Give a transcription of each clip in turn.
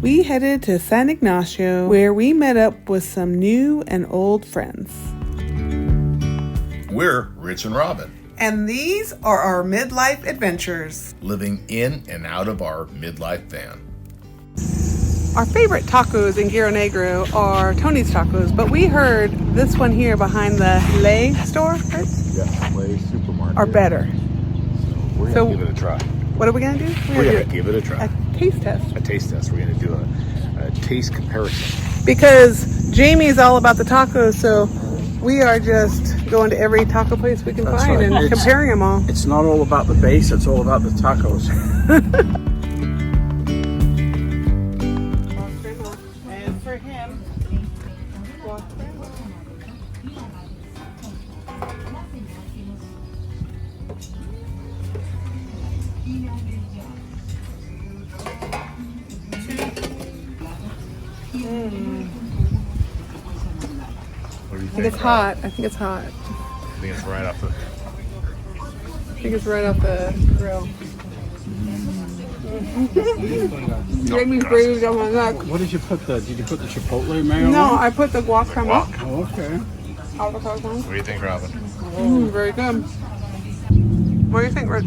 we headed to San Ignacio, where we met up with some new and old friends. We're Rich and Robin, And these are our midlife adventures. living in and out of our midlife van. Our favorite tacos in Gierrero Negro are Tony's Tacos, but we heard this one here behind the Muelle store, right? Yeah, Muelle supermarket. Are better. We're So- gonna give it a try. What are we gonna do? We're gonna give it a try. a taste test. A taste test. We're gonna do a taste comparison. Because Jamie is all about the tacos, so we are just going to every taco place we can That's find right. and comparing them all. It's not all about the base, it's all about the tacos. And for him, What do you I think it's hot. I think it's hot. I think it's right off the. I think it's right off the grill. Jamie's bruised on my neck. What did you put did you put the chipotle mayo No, on? I put the guacamole. Oh, okay. Avocado on. What do you think, Robin? Very good. What do you think, Rich?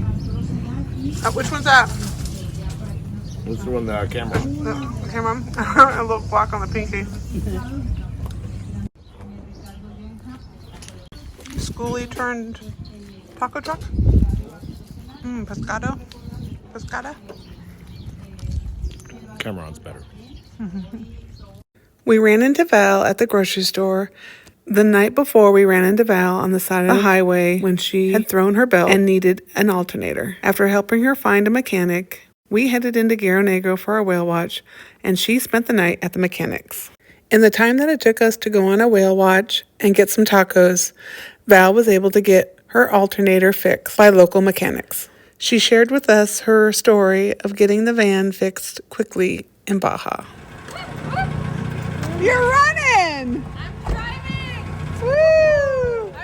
Which one's that? What's the one that camera? The camera? A little block on the pinky. Schoolie turned taco truck. Pescado. Pescada. Cameron's better. We ran into Val at the grocery store. The night before, we ran into Val on the side of the highway when she had thrown her belt and needed an alternator. After helping her find a mechanic, we headed into Gierrero Negro for our whale watch, and she spent the night at the mechanic's. In the time that it took us to go on a whale watch and get some tacos, Val was able to get her alternator fixed by local mechanics. She shared with us her story of getting the van fixed quickly in Baja. You're running! I'm driving! Woo!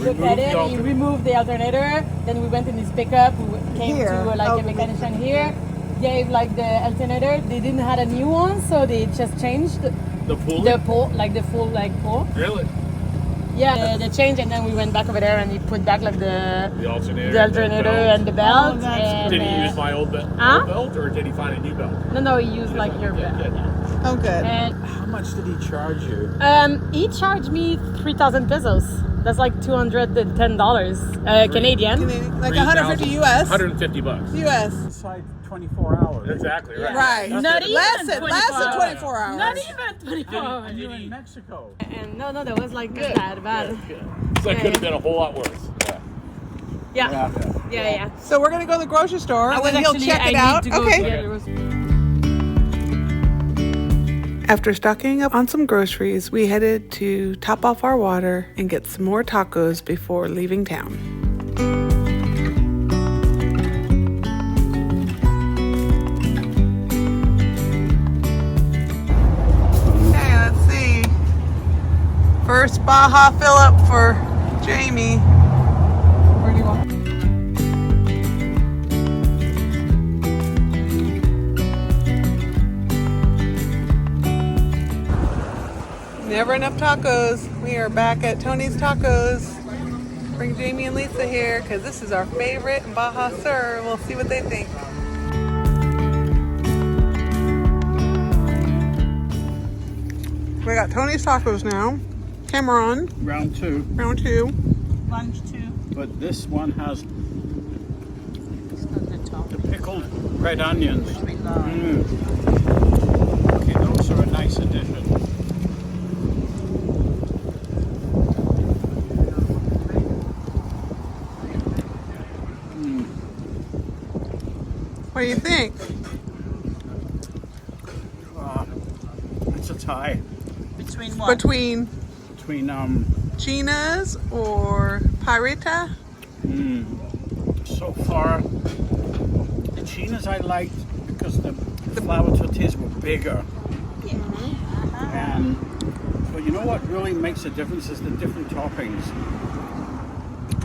Looked at it, he removed the alternator, then we went in his pickup, we came Here. to a mechanician here, gave like the alternator, they didn't have a new one, so they just changed The pool. the pole, like the full pole. Really? Yeah, the change, and then we went back over there and he put back like the alternator. and the belt. And, Did he use my old belt, or did he find a new belt? No, he used like your belt. Yeah. Oh, good. And How much did he charge you? he charged me 3,000 pesos. That's like $210 Canadian. Like 150 US. $150. US. Inside 24 hours. Exactly right. Right. Not even Less than 24 24 hours. Not even 24 hours. You in Mexico. And no, that was like bad. So it could have been a whole lot worse. Yeah. Yeah. So we're gonna go to the grocery store I and was then he'll actually, check I it need out. to go Okay. there was- After stocking up on some groceries, we headed to top off our water and get some more tacos before leaving town. Okay, let's see. First Baja fill up for Jamie. Where do you want? Never enough tacos. We are back at Tony's Tacos. Bring Jamie and Lisa here because this is our favorite in Baja Sur. We'll see what they think. We got Tony's Tacos now. Cameron, Round 2. round 2. Lunch too. But this one has the pickled red onions. Okay, those are a nice addition. What do you think? It's a tie Between what? Between between Gina's or Pirita? so far the chinas I liked because the flour tortillas were bigger. And but you know what really makes a difference is the different toppings.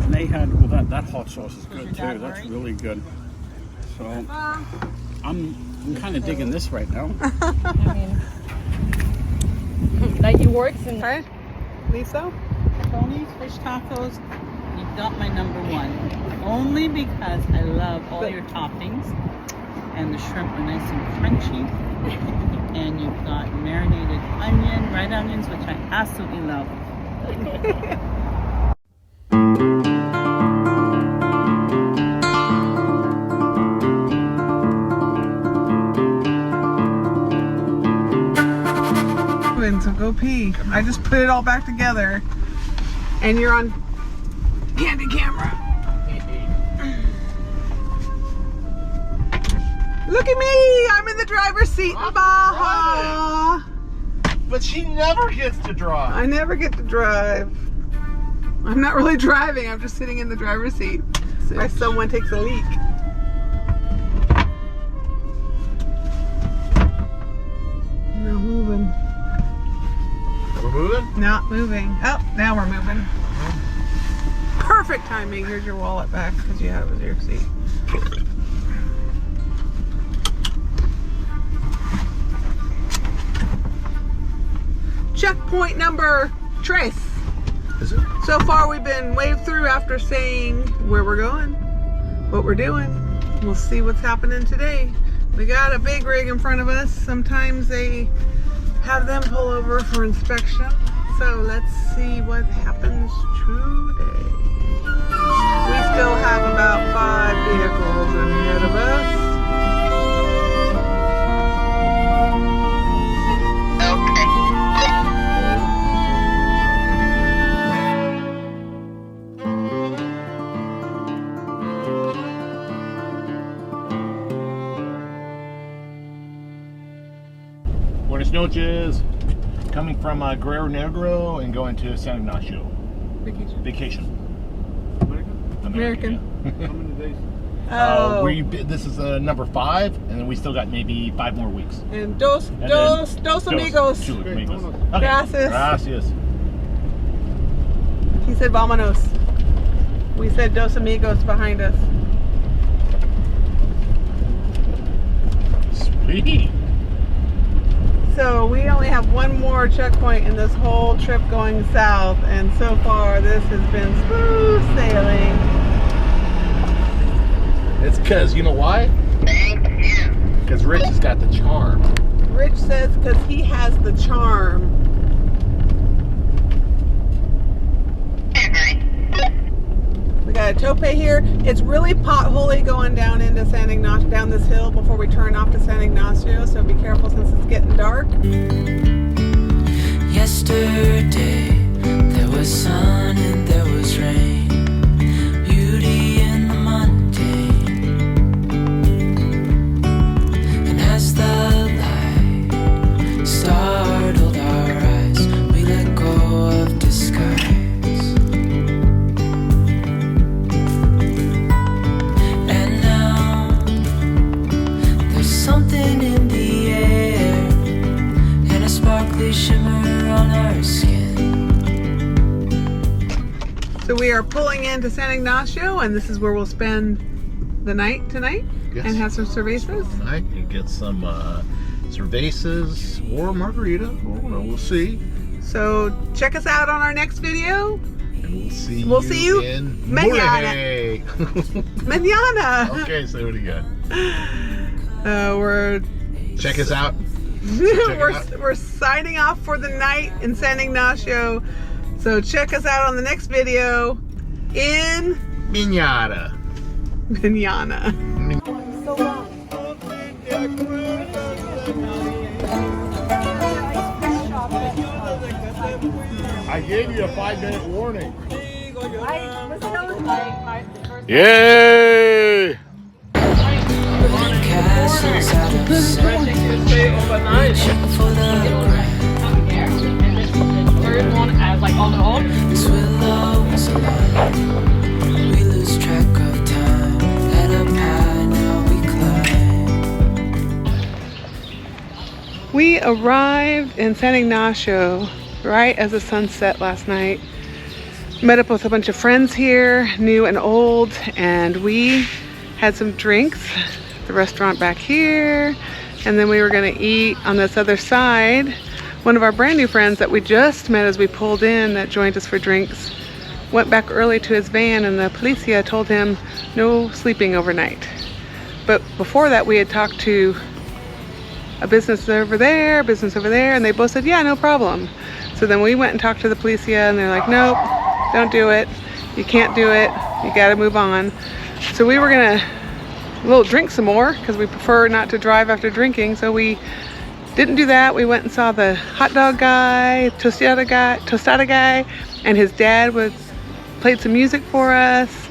And they had that hot sauce is good too. That's really good. So I'm I'm kind of digging this right now. I mean, like it works in. Okay, Lisa? Tony's fish tacos, you got my number one. Only because I love all your toppings and the shrimp are nice and crunchy. And you've got marinated onion, red onions, which I absolutely love. So go pee. I just put it all back together. And you're on candy camera. Look at me! I'm in the driver's seat in Baja. But she never gets to drive. I never get to drive. I'm not really driving, I'm just sitting in the driver's seat. So if someone takes a leak. No moving. We're moving? Not moving. Oh, now we're moving. Perfect timing. Here's your wallet back because you had it with your seat. Checkpoint number tres. Is it? So far we've been waved through after saying where we're going, what we're doing. We'll see what's happening today. We got a big rig in front of us. Sometimes they have them pull over for inspection. So let's see what happens today. We still have about 5 vehicles ahead of us. Buenas noches. Coming from Gierrero Negro and going to San Ignacio. Vacation. American. How many days? Oh. This is number 5, and then we still got maybe 5 more weeks. And dos amigos. Two amigos. Okay. Okay. Gracias. Gracias. He said vámonos. We said dos amigos behind us. Sweet. So we only have one more checkpoint in this whole trip going south, and so far this has been smooth sailing. It's because, you know why? Because Rich has got the charm. Rich says because he has the charm. We got a tope here. It's really potholy going down into San Ignacio, down this hill before we turn off to San Ignacio, so be careful since it's getting dark. Yesterday there was sun and there was rain, beauty in the mundane, and as the light startled our eyes, we let go of disguise. Something in the air and a sparkly shimmer on our skin. So we are pulling into San Ignacio, and this is where we'll spend the night tonight. Yes. And have some cervezas. Tonight you get some cervezas or margarita. We'll see. So check us out on our next video. And We'll see you in mañana. Muelle. Mañana. Okay, so what do you got? We're Check us out. it out. we're signing off for the night in San Ignacio. So check us out on the next video in Miñata. Mañana. So long. I gave you a 5-minute warning. Yay! Castles out of sight, reaching for the ground. This willow's alive. We lose track of time. Head up high, now we climb. We arrived in San Ignacio right as the sun set last night. Met up with a bunch of friends here, new and old, and we had some drinks. the restaurant back here, and then we were going to eat on this other side. One of our brand new friends that we just met as we pulled in that joined us for drinks went back early to his van, and the policia told him no sleeping overnight. But before that, we had talked to a business over there, and they both said, yeah, no problem. So then we went and talked to the policia, and they're like, nope, don't do it. You can't do it. You got to move on. So we were going to drink some more because we prefer not to drive after drinking. So we didn't do that. We went and saw the hot dog guy, tostada guy, and his dad played some music for us.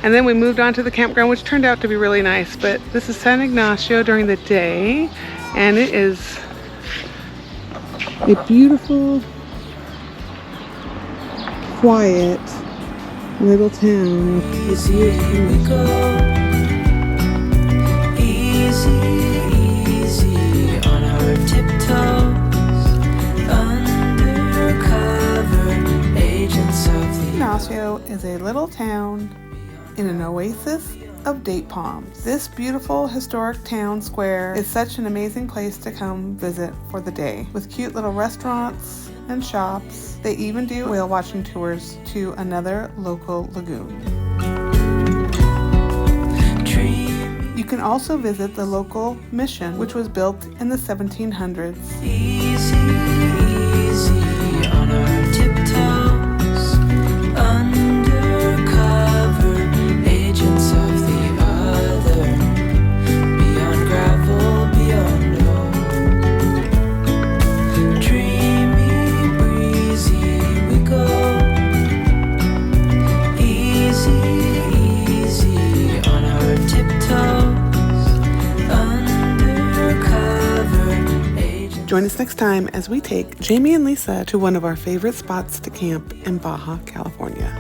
And then we moved on to the campground, which turned out to be really nice. But this is San Ignacio during the day, and it is a beautiful, quiet little town. Easy we go, easy, easy on our tiptoes, undercover agents of the Ignacio is a little town in an oasis of date palms. This beautiful historic town square is such an amazing place to come visit for the day, with cute little restaurants and shops. They even do whale watching tours to another local lagoon. You can also visit the local mission, which was built in the 1700s. easy, easy on our tiptoes, undercover agents of the other, beyond gravel, beyond hope. Dreamy, breezy we go, easy, easy on our tiptoes, undercover agents. Join us next time as we take Jamie and Lisa to one of our favorite spots to camp in Baja California.